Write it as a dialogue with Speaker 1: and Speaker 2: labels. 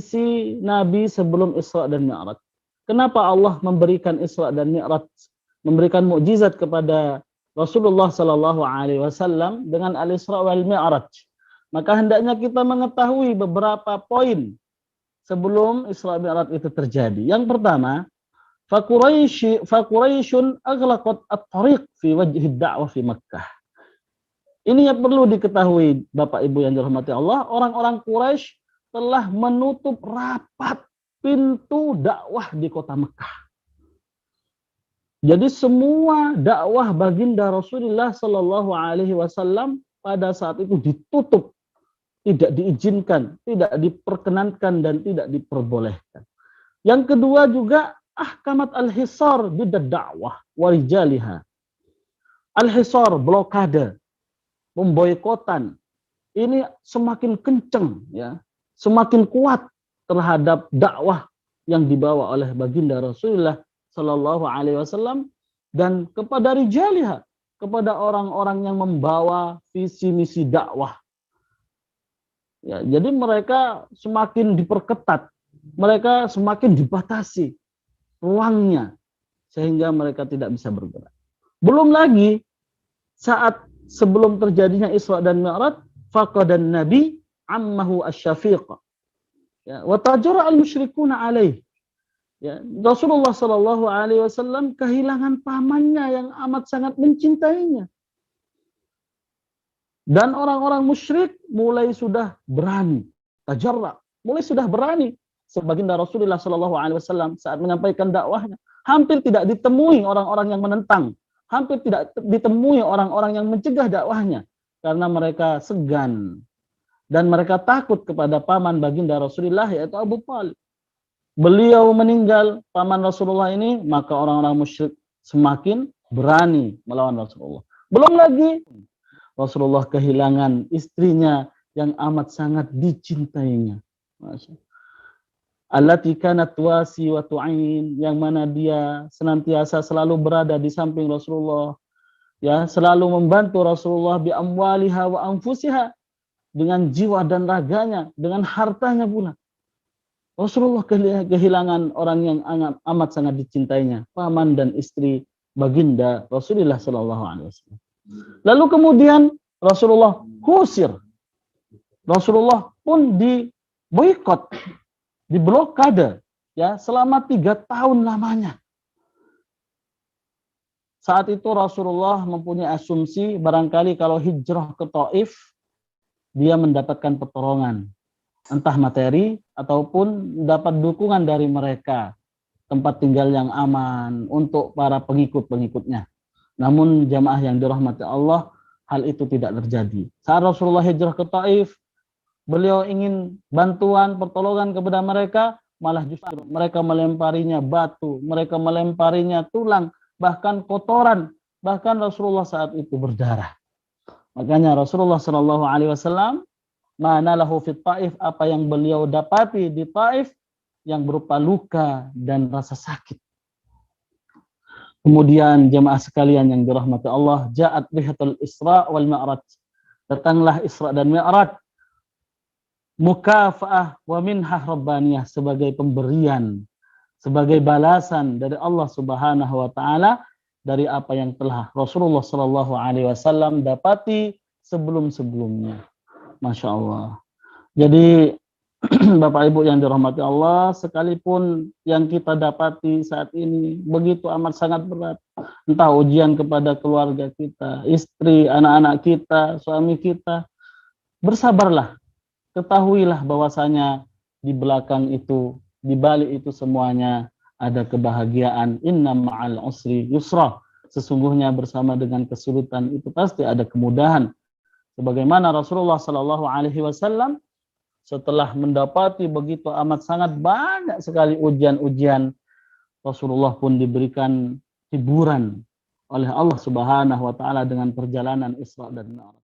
Speaker 1: posisi Nabi sebelum Isra dan Mi'raj. Kenapa Allah memberikan Isra dan Mi'raj, memberikan mukjizat kepada Rasulullah sallallahu alaihi wasallam dengan Al-Isra wal Mi'raj? Maka hendaknya kita mengetahui beberapa poin sebelum Isra Mi'raj itu terjadi. Yang pertama, Quraisyun aghlaqat at-tariq fi wajhi ad-da'wah fi Makkah. Ini yang perlu diketahui Bapak Ibu yang dirahmati Allah, orang-orang Quraisy telah menutup rapat pintu dakwah di kota Mekah. Jadi semua dakwah baginda Rasulullah sallallahu alaihi wasallam pada saat itu ditutup, tidak diizinkan, tidak diperkenankan dan tidak diperbolehkan. Yang kedua juga ahkamat al-hisar bidad dakwah wa rijaliha. Al-hisar, blokade, pemboikotan ini semakin kencang ya, semakin kuat terhadap dakwah yang dibawa oleh baginda Rasulullah sallallahu alaihi wasallam dan kepada rijaliha, kepada orang-orang yang membawa visi misi dakwah. Ya, jadi mereka semakin diperketat, mereka semakin dibatasi ruangnya sehingga mereka tidak bisa bergerak. Belum lagi saat sebelum terjadinya Isra dan Mi'raj, faqadan Nabi ammahu asy-syafiq. Ya, wa tajara al-musyrikuna alaih. Ya, Rasulullah sallallahu alaihi wasallam kehilangan pamannya yang amat sangat mencintainya. Dan orang-orang musyrik mulai sudah berani, tajarra, mulai sudah berani. Sebaginda Rasulullah sallallahu alaihi wasallam saat menyampaikan dakwahnya, hampir tidak ditemui orang-orang yang menentang. Hampir tidak ditemui orang-orang yang mencegah dakwahnya karena mereka segan dan mereka takut kepada paman baginda Rasulullah yaitu Abu Thalib. Beliau meninggal, paman Rasulullah ini, maka orang-orang musyrik semakin berani melawan Rasulullah. Belum lagi Rasulullah kehilangan istrinya yang amat sangat dicintainya. Allati kanat wasi wa tu'in, yang mana dia senantiasa selalu berada di samping Rasulullah, ya, selalu membantu Rasulullah bi amwaliha wa anfusiha, dengan jiwa dan raganya, dengan hartanya pula. Rasulullah kehilangan orang yang amat sangat dicintainya, paman dan istri baginda Rasulullah sallallahu alaihi wasallam. Lalu kemudian Rasulullah kusir. Rasulullah pun diboikot, diblokade ya selama 3 tahun lamanya. Saat itu Rasulullah mempunyai asumsi barangkali kalau hijrah ke Taif dia mendapatkan pertolongan, entah materi ataupun dapat dukungan dari mereka, tempat tinggal yang aman untuk para pengikut-pengikutnya. Namun jamaah yang dirahmati Allah, hal itu tidak terjadi. Saat Rasulullah hijrah ke Taif, beliau ingin bantuan, pertolongan kepada mereka, malah justru mereka melemparinya batu, mereka melemparinya tulang, bahkan kotoran, bahkan Rasulullah saat itu berdarah. Makanya Rasulullah Shallallahu Alaihi Wasallam mana lahu fit Taif, apa yang beliau dapati di Taif yang berupa luka dan rasa sakit. Kemudian jemaah sekalian yang dirahmati Allah, ja'at rihatul Isra wal Mi'raj. Datanglah Isra dan Mi'raj, mukafa'ah wa minhah rabbaniyah, sebagai pemberian, sebagai balasan dari Allah Subhanahu wa taala dari apa yang telah Rasulullah sallallahu alaihi wasallam dapati sebelum-sebelumnya. Masya Allah. Jadi Bapak Ibu yang dirahmati Allah, sekalipun yang kita dapati saat ini begitu amat sangat berat, entah ujian kepada keluarga kita, istri, anak-anak kita, suami kita, bersabarlah. Ketahuilah bahwasanya di belakang itu, di balik itu semuanya ada kebahagiaan. Inna ma'al usri yusra. Sesungguhnya bersama dengan kesulitan itu pasti ada kemudahan. Sebagaimana Rasulullah Sallallahu Alaihi Wasallam setelah mendapati begitu amat sangat banyak sekali ujian-ujian, Rasulullah pun diberikan hiburan oleh Allah Subhanahu wa taala dengan perjalanan Isra dan Mi'raj.